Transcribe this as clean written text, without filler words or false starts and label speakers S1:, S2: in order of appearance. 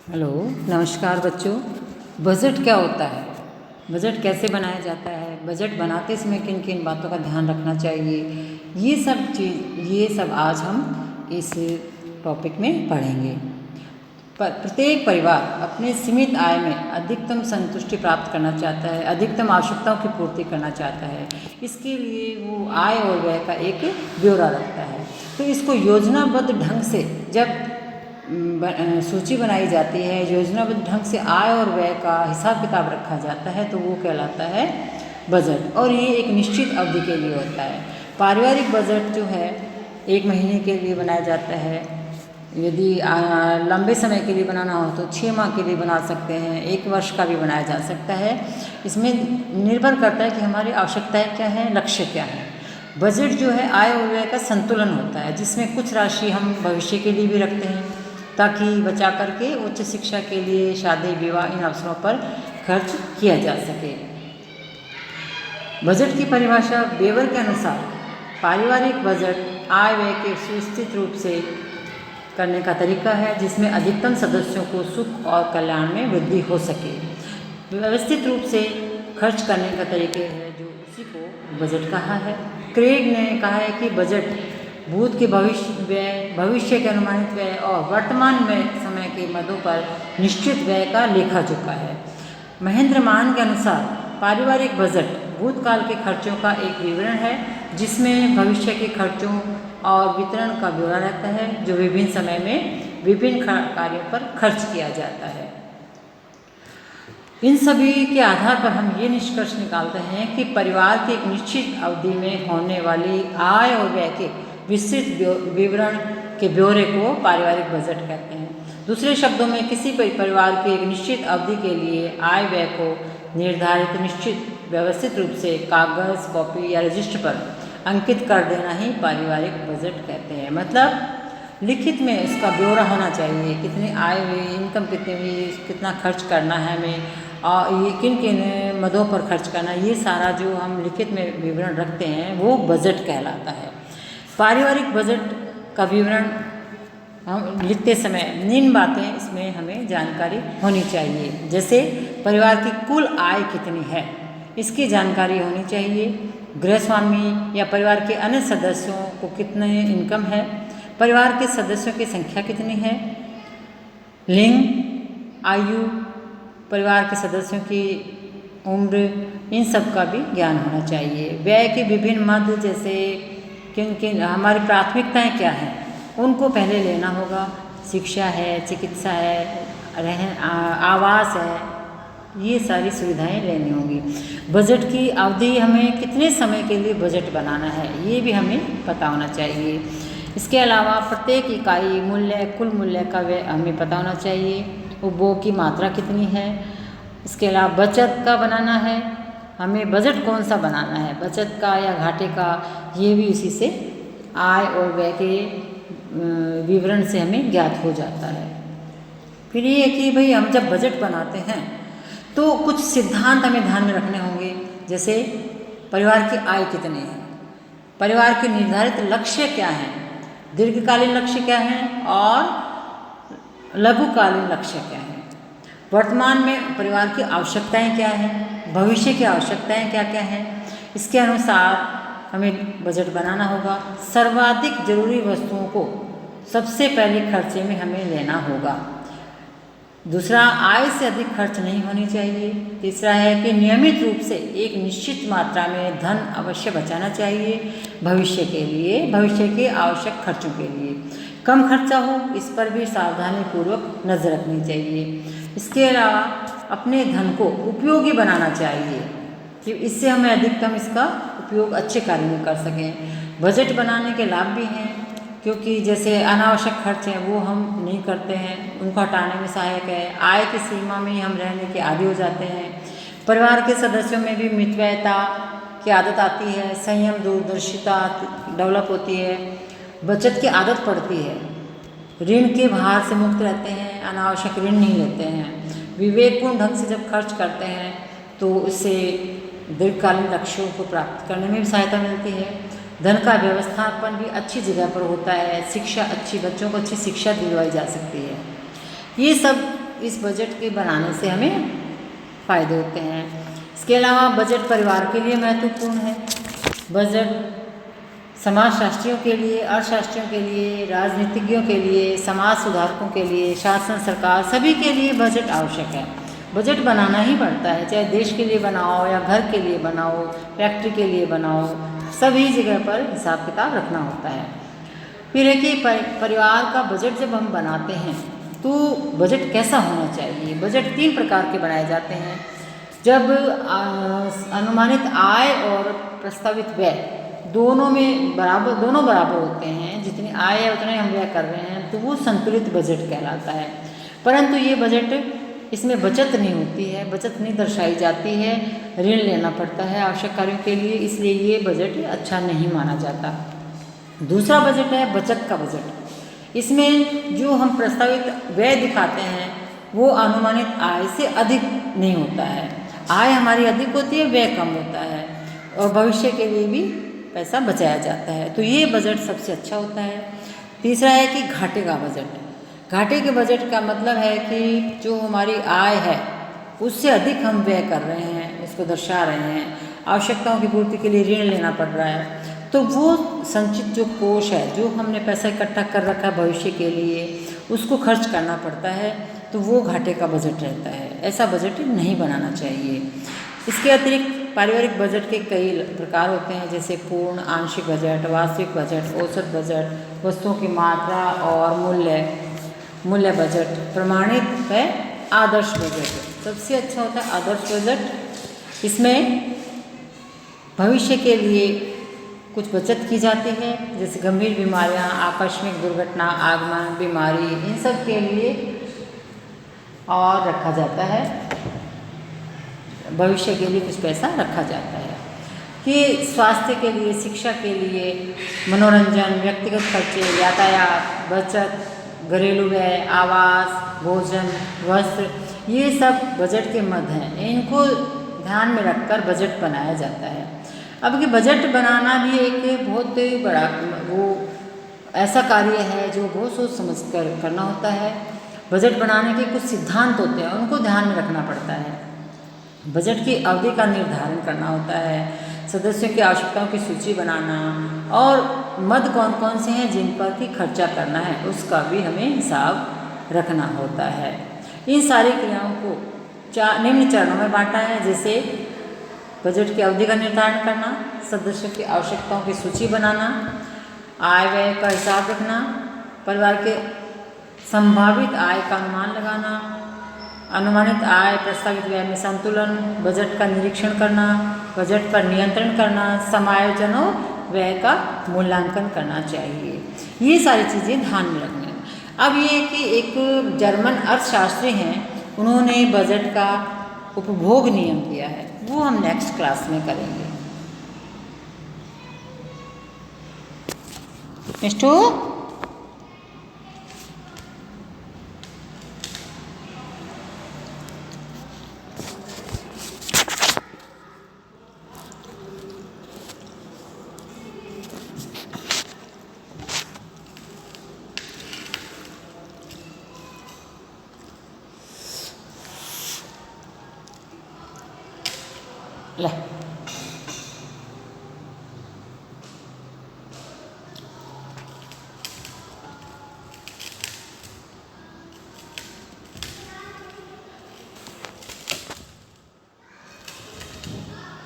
S1: Hello, नमस्कार बच्चों। Budget क्या होता है? बजट कैसे बनाया जाता है? बजट बनाते समय किन किन बातों का ध्यान रखना चाहिए? ये सब आज हम इस टॉपिक में पढ़ेंगे। प्रत्येक परिवार अपने सीमित आय में अधिकतम संतुष्टि प्राप्त करना चाहता है, अधिकतम आवश्यकताओं की पूर्ति करना चाहता है। इसके लिए वो आय और व्यय का एक ब्यौरा रखता है। तो इसको योजनाबद्ध ढंग से जब सूची बनाई जाती है, योजनाबद्ध ढंग से आय और व्यय का हिसाब किताब रखा जाता है, तो वो कहलाता है बजट। और ये एक निश्चित अवधि के लिए होता है। पारिवारिक बजट जो है 1 महीने के लिए बनाया जाता है। यदि लंबे समय के लिए बनाना हो तो 6 माह के लिए बना सकते हैं, 1 वर्ष का भी बनाया जा सकता है। इसमें निर्भर करता है कि हमारी आवश्यकताएं क्या हैं, लक्ष्य क्या है। बजट जो है आय और व्यय का संतुलन होता है, जिसमें कुछ राशि हम भविष्य के लिए भी रखते हैं ताकि बचा करके उच्च शिक्षा के लिए, शादी विवाह इन अवसरों पर खर्च किया जा सके। बजट की परिभाषा वेबर के अनुसार पारिवारिक बजट आय व्यय के सुव्यवस्थित रूप से करने का तरीका है, जिसमें अधिकतम सदस्यों को सुख और कल्याण में वृद्धि हो सके। व्यवस्थित रूप से खर्च करने का तरीके है जो उसी को बजट कहा है। क्रेग ने कहा है कि बजट भूत के भविष्य के अनुमानित व्यय और वर्तमान में समय के मदों पर निश्चित व्यय का लेखा जोखा है। महेंद्र मान के अनुसार पारिवारिक बजट भूतकाल के खर्चों का एक विवरण है, जिसमें भविष्य के खर्चों और वितरण का ब्यौरा रहता है, जो विभिन्न समय में विभिन्न कार्यों पर खर्च किया जाता है। इन सभी के आधार पर हम ये निष्कर्ष निकालते हैं कि परिवार की एक निश्चित अवधि में होने वाली आय और व्यय के विस्तृत विवरण के ब्यौरे को पारिवारिक बजट कहते हैं। दूसरे शब्दों में किसी परिवार की एक निश्चित अवधि के लिए आय व्यय को निर्धारित, निश्चित, व्यवस्थित रूप से कागज, कॉपी या रजिस्टर पर अंकित कर देना ही पारिवारिक बजट कहते हैं। मतलब लिखित में इसका ब्यौरा होना चाहिए, कितनी आय हुई, इनकम कितनी हुई, कितना खर्च करना है हमें, और ये किन किन मदों पर खर्च करना है, ये सारा जो हम लिखित में विवरण रखते हैं वो बजट कहलाता है। पारिवारिक बजट का विवरण हम लिखते समय निम्न बातें इसमें हमें जानकारी होनी चाहिए। जैसे परिवार की कुल आय कितनी है, इसकी जानकारी होनी चाहिए। गृहस्वामी या परिवार के अन्य सदस्यों को कितने इनकम है, परिवार के सदस्यों की संख्या कितनी है, लिंग, आयु, परिवार के सदस्यों की उम्र, इन सब का भी ज्ञान होना चाहिए। व्यय के विभिन्न मद, जैसे किन किन हमारी प्राथमिकताएं क्या हैं, उनको पहले लेना होगा। शिक्षा है, चिकित्सा है, आवास है, ये सारी सुविधाएं लेनी होंगी। बजट की अवधि, हमें कितने समय के लिए बजट बनाना है, ये भी हमें पता होना चाहिए। इसके अलावा प्रत्येक इकाई मूल्य, कुल मूल्य का व्यय हमें पता होना चाहिए। उपभोग की मात्रा कितनी है। इसके अलावा बचत का बनाना है, हमें बजट कौन सा बनाना है, बचत का या घाटे का, ये भी इसी से आय और व्यय के विवरण से हमें ज्ञात हो जाता है। फिर ये है कि भाई हम जब बजट बनाते हैं तो कुछ सिद्धांत हमें ध्यान में रखने होंगे। जैसे परिवार की आय कितनी है, परिवार के निर्धारित लक्ष्य क्या हैं, दीर्घकालीन लक्ष्य क्या हैं और लघुकालीन लक्ष्य क्या हैं, वर्तमान में परिवार की आवश्यकताएं क्या हैं, भविष्य की आवश्यकताएं क्या क्या हैं, इसके अनुसार हमें बजट बनाना होगा। सर्वाधिक जरूरी वस्तुओं को सबसे पहले खर्चे में हमें लेना होगा। दूसरा, आय से अधिक खर्च नहीं होनी चाहिए। तीसरा है कि नियमित रूप से एक निश्चित मात्रा में धन अवश्य बचाना चाहिए भविष्य के लिए, भविष्य के आवश्यक खर्चों के लिए। कम खर्चा हो, इस पर भी सावधानीपूर्वक नजर रखनी चाहिए। इसके अलावा अपने धन को उपयोगी बनाना चाहिए कि इससे हमें अधिकतम इसका उपयोग अच्छे कार्य में कर सकें। बजट बनाने के लाभ भी हैं, क्योंकि जैसे अनावश्यक खर्च हैं वो हम नहीं करते हैं, उनको हटाने में सहायक है। आय की सीमा में ही हम रहने के आदी हो जाते हैं। परिवार के सदस्यों में भी मितव्ययता की आदत आती है, संयम, दूरदर्शिता डेवलप होती है, बचत की आदत पड़ती है, ऋण के भार से मुक्त रहते हैं, अनावश्यक ऋण नहीं लेते हैं, विवेकपूर्ण ढंग से जब खर्च करते हैं तो इससे दीर्घकालीन लक्ष्यों को प्राप्त करने में भी सहायता मिलती है। धन का व्यवस्थापन भी अच्छी जगह पर होता है, शिक्षा अच्छी, बच्चों को अच्छी शिक्षा दिलवाई जा सकती है। ये सब इस बजट के बनाने से हमें फ़ायदे होते हैं। इसके अलावा बजट परिवार के लिए महत्वपूर्ण है। बजट समाजशास्त्रियों के लिए, अर्थशास्त्रियों के लिए, राजनीतिज्ञों के लिए, समाज सुधारकों के लिए, शासन, सरकार, सभी के लिए बजट आवश्यक है। बजट बनाना ही पड़ता है, चाहे देश के लिए बनाओ या घर के लिए बनाओ, फैक्ट्री के लिए बनाओ, सभी जगह पर हिसाब किताब रखना होता है। फिर है कि परिवार का बजट जब हम बनाते हैं तो बजट कैसा होना चाहिए। बजट 3 प्रकार के बनाए जाते हैं। जब अनुमानित आय और प्रस्तावित व्यय दोनों बराबर होते हैं, जितनी आय है उतने हम व्यय कर रहे हैं, तो वो संतुलित बजट कहलाता है। परंतु ये बजट, इसमें बचत नहीं होती है, बचत नहीं दर्शाई जाती है, ऋण लेना पड़ता है आवश्यक कार्यों के लिए, इसलिए ये बजट अच्छा नहीं माना जाता। दूसरा बजट है बचत का बजट। इसमें जो हम प्रस्तावित व्यय दिखाते हैं वो अनुमानित आय से अधिक नहीं होता है। आय हमारी अधिक होती है, व्यय कम होता है, और भविष्य के लिए भी पैसा बचाया जाता है, तो ये बजट सबसे अच्छा होता है। तीसरा है कि घाटे का बजट। घाटे के बजट का मतलब है कि जो हमारी आय है उससे अधिक हम व्यय कर रहे हैं, इसको दर्शा रहे हैं, आवश्यकताओं की पूर्ति के लिए ऋण लेना पड़ रहा है, तो वो संचित जो कोष है, जो हमने पैसा इकट्ठा कर रखा है भविष्य के लिए, उसको खर्च करना पड़ता है, तो वो घाटे का बजट रहता है। ऐसा बजट नहीं बनाना चाहिए। इसके अतिरिक्त पारिवारिक बजट के कई प्रकार होते हैं, जैसे पूर्ण, आंशिक बजट, वास्तविक बजट, औसत बजट, वस्तुओं की मात्रा और मूल्य बजट, प्रमाणित है आदर्श बजट। सबसे अच्छा होता है आदर्श बजट। इसमें भविष्य के लिए कुछ बचत की जाती है, जैसे गंभीर बीमारियां, आकस्मिक दुर्घटना, आगमन, बीमारी, इन सब के लिए और रखा जाता है, भविष्य के लिए कुछ पैसा रखा जाता है। कि स्वास्थ्य के लिए, शिक्षा के लिए, मनोरंजन, व्यक्तिगत खर्चे, यातायात, बचत, घरेलू व्यय, आवास, भोजन, वस्त्र, ये सब बजट के मद हैं। इनको ध्यान में रखकर बजट बनाया जाता है। अब कि बजट बनाना भी एक बहुत बड़ा वो ऐसा कार्य है जो बहुत सोच समझ कर करना होता है। बजट बनाने के कुछ सिद्धांत होते हैं, उनको ध्यान में रखना पड़ता है। बजट की अवधि का निर्धारण करना होता है, सदस्यों की आवश्यकताओं की सूची बनाना, और मद कौन कौन से हैं जिन पर कि खर्चा करना है उसका भी हमें हिसाब रखना होता है। इन सारी क्रियाओं को निम्न चरणों में बांटा है, जैसे बजट की अवधि का निर्धारण करना, सदस्यों की आवश्यकताओं की सूची बनाना, आय व्यय का हिसाब रखना, परिवार के संभावित आय का अनुमान लगाना, अनुमानित आय प्रस्तावित व्यय में संतुलन, बजट का निरीक्षण करना, बजट पर नियंत्रण करना, समायोजन और व्यय का मूल्यांकन करना चाहिए। ये सारी चीज़ें ध्यान में रखनी। अब ये कि एक जर्मन अर्थशास्त्री हैं, उन्होंने बजट का उपभोग नियम दिया है, वो हम नेक्स्ट क्लास में करेंगे। मिस्टू ले